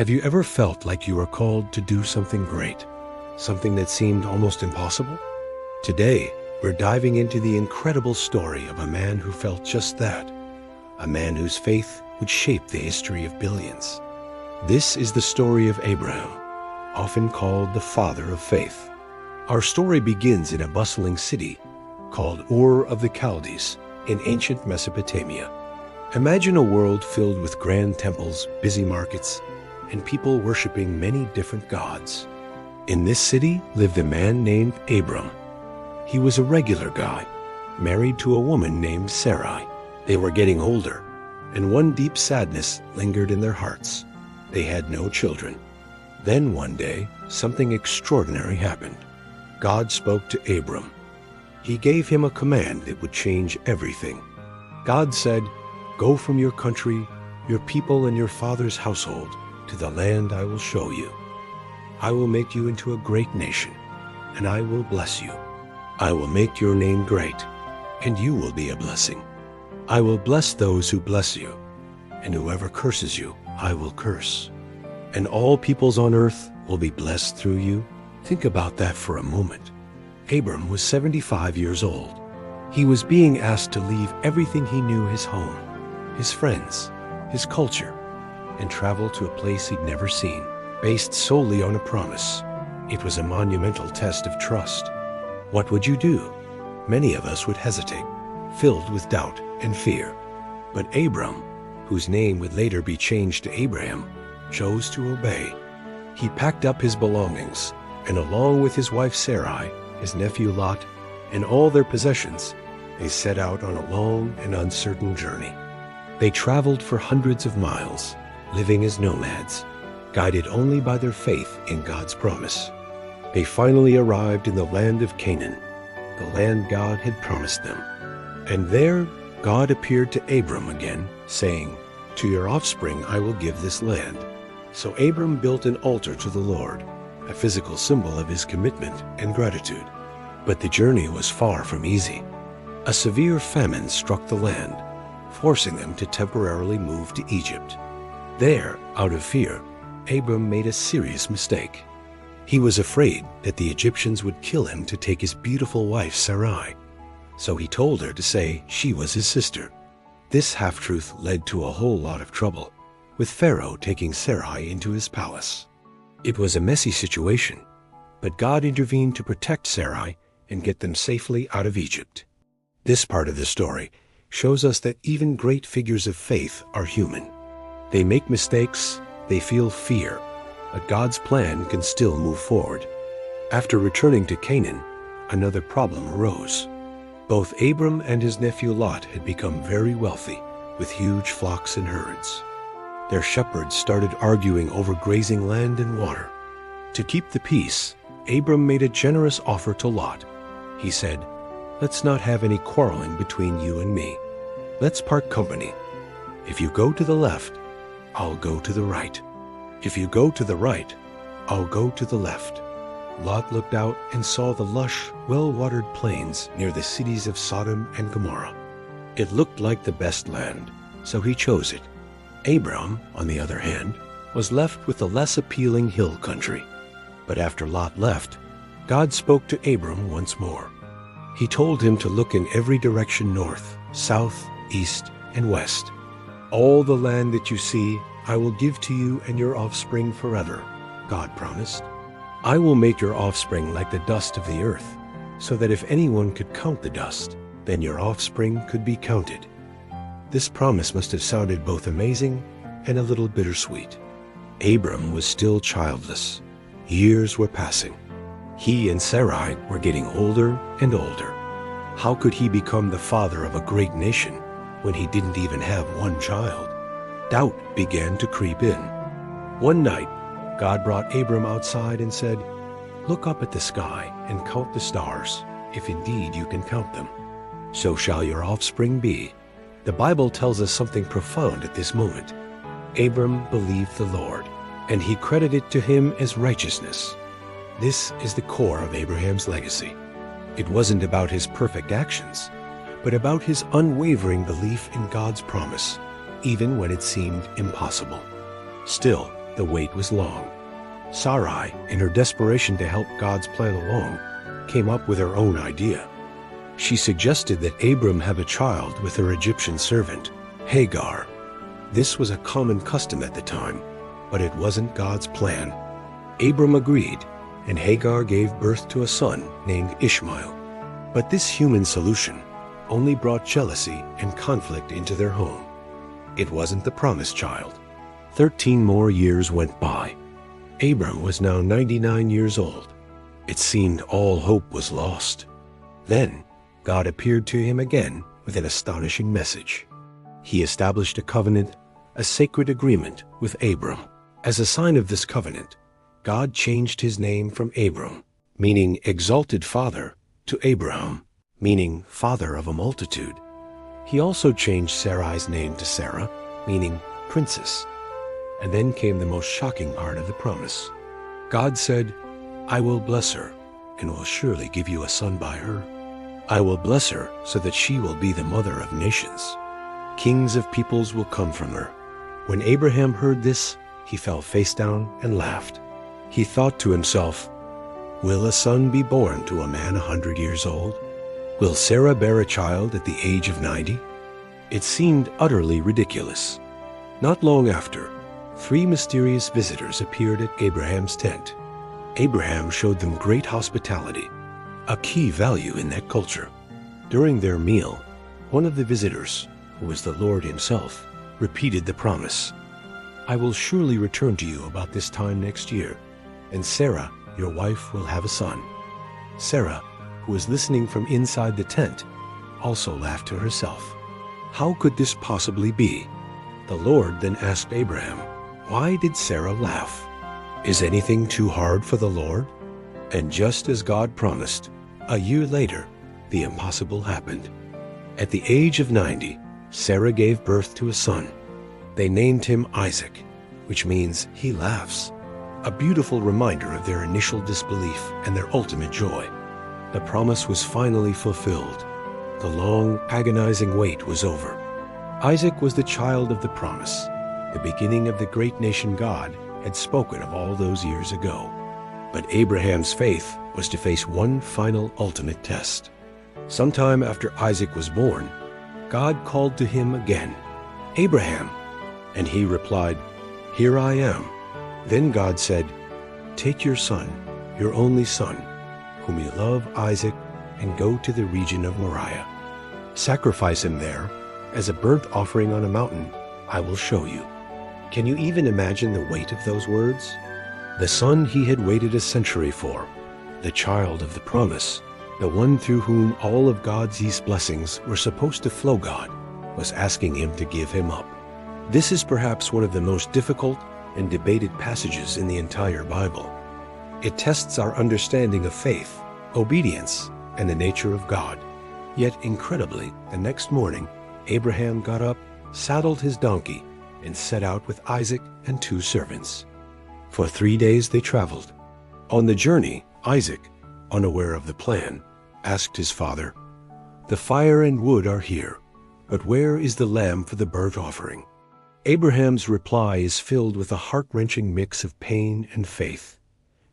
Have you ever felt like you were called to do something great? Something that seemed almost impossible? Today, we're diving into the incredible story of a man who felt just that. A man whose faith would shape the history of billions. This is the story of Abraham, often called the father of faith. Our story begins in a bustling city called Ur of the Chaldees in ancient Mesopotamia. Imagine a world filled with grand temples, busy markets, and people worshiping many different gods. In this city lived a man named Abram. He was a regular guy, married to a woman named Sarai. They were getting older, and one deep sadness lingered in their hearts. They had no children. Then one day, something extraordinary happened. God spoke to Abram. He gave him a command that would change everything. God said, "Go from your country, your people, and your father's household to the land I will show you. I will make you into a great nation, and I will bless you. I will make your name great, and you will be a blessing. I will bless those who bless you, and whoever curses you, I will curse. And all peoples on earth will be blessed through you." Think about that for a moment. Abram was 75 years old. He was being asked to leave everything he knew, his home, his friends, his culture, and travel to a place he'd never seen, based solely on a promise. It was a monumental test of trust. What would you do? Many of us would hesitate, filled with doubt and fear. But Abram, whose name would later be changed to Abraham, chose to obey. He packed up his belongings, and along with his wife Sarai, his nephew Lot, and all their possessions, they set out on a long and uncertain journey. They traveled for hundreds of miles, living as nomads, guided only by their faith in God's promise. They finally arrived in the land of Canaan, the land God had promised them. And there, God appeared to Abram again, saying, "To your offspring I will give this land." So Abram built an altar to the Lord, a physical symbol of his commitment and gratitude. But the journey was far from easy. A severe famine struck the land, forcing them to temporarily move to Egypt. There, out of fear, Abram made a serious mistake. He was afraid that the Egyptians would kill him to take his beautiful wife Sarai. So he told her to say she was his sister. This half-truth led to a whole lot of trouble, with Pharaoh taking Sarai into his palace. It was a messy situation, but God intervened to protect Sarai and get them safely out of Egypt. This part of the story shows us that even great figures of faith are human. They make mistakes, they feel fear, but God's plan can still move forward. After returning to Canaan, another problem arose. Both Abram and his nephew Lot had become very wealthy, with huge flocks and herds. Their shepherds started arguing over grazing land and water. To keep the peace, Abram made a generous offer to Lot. He said, "Let's not have any quarreling between you and me. Let's part company. If you go to the left, I'll go to the right. If you go to the right, I'll go to the left." Lot looked out and saw the lush, well-watered plains near the cities of Sodom and Gomorrah. It looked like the best land, so he chose it. Abram, on the other hand, was left with the less appealing hill country. But after Lot left, God spoke to Abram once more. He told him to look in every direction north, south, east, and west. "All the land that you see, I will give to you and your offspring forever," God promised. "I will make your offspring like the dust of the earth, so that if anyone could count the dust, then your offspring could be counted." This promise must have sounded both amazing and a little bittersweet. Abram was still childless. Years were passing. He and Sarai were getting older and older. How could he become the father of a great nation when he didn't even have one child? Doubt began to creep in. One night, God brought Abram outside and said, "Look up at the sky and count the stars, if indeed you can count them. So shall your offspring be." The Bible tells us something profound at this moment. Abram believed the Lord, and he credited to him as righteousness. This is the core of Abraham's legacy. It wasn't about his perfect actions, but about his unwavering belief in God's promise, even when it seemed impossible. Still, the wait was long. Sarai, in her desperation to help God's plan along, came up with her own idea. She suggested that Abram have a child with her Egyptian servant, Hagar. This was a common custom at the time, but it wasn't God's plan. Abram agreed, and Hagar gave birth to a son named Ishmael. But this human solution only brought jealousy and conflict into their home. It wasn't the promised child. 13 more years went by. Abram was now 99 years old. It seemed all hope was lost. Then, God appeared to him again with an astonishing message. He established a covenant, a sacred agreement with Abram. As a sign of this covenant, God changed his name from Abram, meaning exalted father, to Abraham, meaning father of a multitude. He also changed Sarai's name to Sarah, meaning princess. And then came the most shocking part of the promise. God said, "I will bless her, and will surely give you a son by her. I will bless her so that she will be the mother of nations. Kings of peoples will come from her." When Abraham heard this, he fell face down and laughed. He thought to himself, "Will a son be born to a man 100 years old? Will Sarah bear a child at the age of 90? It seemed utterly ridiculous. Not long after, 3 mysterious visitors appeared at Abraham's tent. Abraham showed them great hospitality, a key value in that culture. During their meal, one of the visitors, who was the Lord himself, repeated the promise. "I will surely return to you about this time next year, and Sarah, your wife, will have a son." Sarah, who was listening from inside the tent, also laughed to herself. How could this possibly be? The Lord then asked Abraham, "Why did Sarah laugh? Is anything too hard for the Lord?" And just as God promised, a year later, the impossible happened. At the age of 90, Sarah gave birth to a son. They named him Isaac, which means he laughs, a beautiful reminder of their initial disbelief and their ultimate joy. The promise was finally fulfilled. The long, agonizing wait was over. Isaac was the child of the promise, the beginning of the great nation God had spoken of all those years ago. But Abraham's faith was to face one final ultimate test. Sometime after Isaac was born, God called to him again, "Abraham," and he replied, "Here I am." Then God said, "Take your son, your only son, whom you love, Isaac, and go to the region of Moriah. Sacrifice him there as a burnt offering on a mountain I will show you." Can you even imagine the weight of those words? The son he had waited a century for, the child of the promise, the one through whom all of God's East blessings were supposed to flow, God was asking him to give him up. This is perhaps one of the most difficult and debated passages in the entire Bible. It tests our understanding of faith, obedience, and the nature of God. Yet incredibly, the next morning, Abraham got up, saddled his donkey, and set out with Isaac and 2 servants. For 3 days they traveled. On the journey, Isaac, unaware of the plan, asked his father, "The fire and wood are here, but where is the lamb for the burnt offering?" Abraham's reply is filled with a heart-wrenching mix of pain and faith.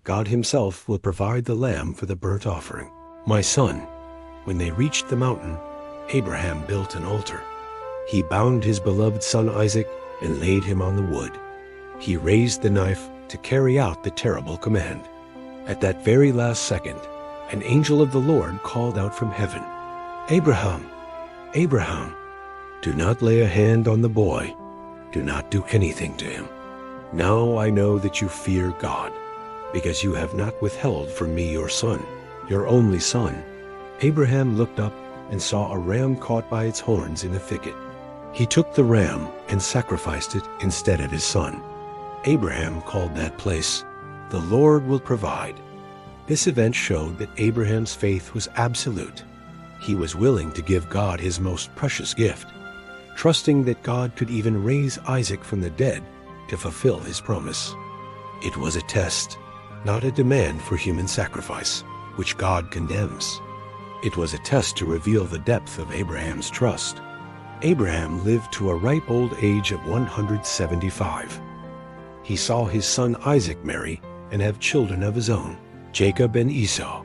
God himself will provide the lamb for the burnt offering. "My son." When they reached the mountain, Abraham built an altar. He bound his beloved son Isaac and laid him on the wood. He raised the knife to carry out the terrible command. At that very last second, an angel of the Lord called out from heaven, "Abraham, Abraham." Do not lay a hand on the boy. Do not do anything to him. Now I know that you fear God, because you have not withheld from me your son, your only son. Abraham looked up and saw a ram caught by its horns in a thicket. He took the ram and sacrificed it instead of his son. Abraham called that place, "The Lord will provide." This event showed that Abraham's faith was absolute. He was willing to give God his most precious gift, trusting that God could even raise Isaac from the dead to fulfill his promise. It was a test, not a demand for human sacrifice, which God condemns. It was a test to reveal the depth of Abraham's trust. Abraham lived to a ripe old age of 175. he saw his son Isaac marry and have children of his own, Jacob and Esau.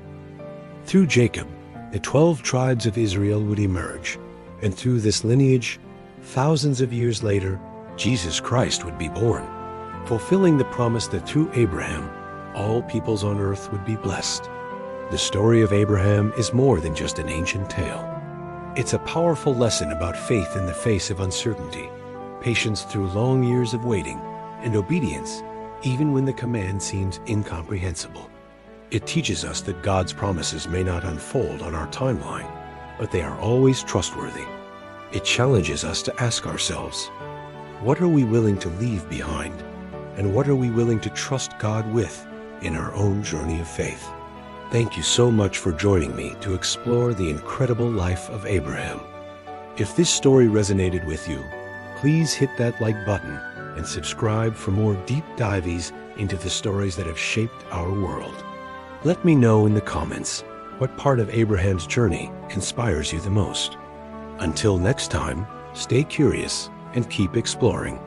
Through Jacob, the 12 tribes of Israel would emerge, and through this lineage, thousands of years later, Jesus Christ would be born, fulfilling the promise that through Abraham, all peoples on earth would be blessed. The story of Abraham is more than just an ancient tale. It's a powerful lesson about faith in the face of uncertainty, patience through long years of waiting, and obedience even when the command seems incomprehensible. It teaches us that God's promises may not unfold on our timeline, but they are always trustworthy. It challenges us to ask ourselves, what are we willing to leave behind, and what are we willing to trust God with in our own journey of faith? Thank you so much for joining me to explore the incredible life of Abraham. If this story resonated with you, please hit that like button and subscribe for more deep dives into the stories that have shaped our world. Let me know in the comments what part of Abraham's journey inspires you the most. Until next time, stay curious and keep exploring.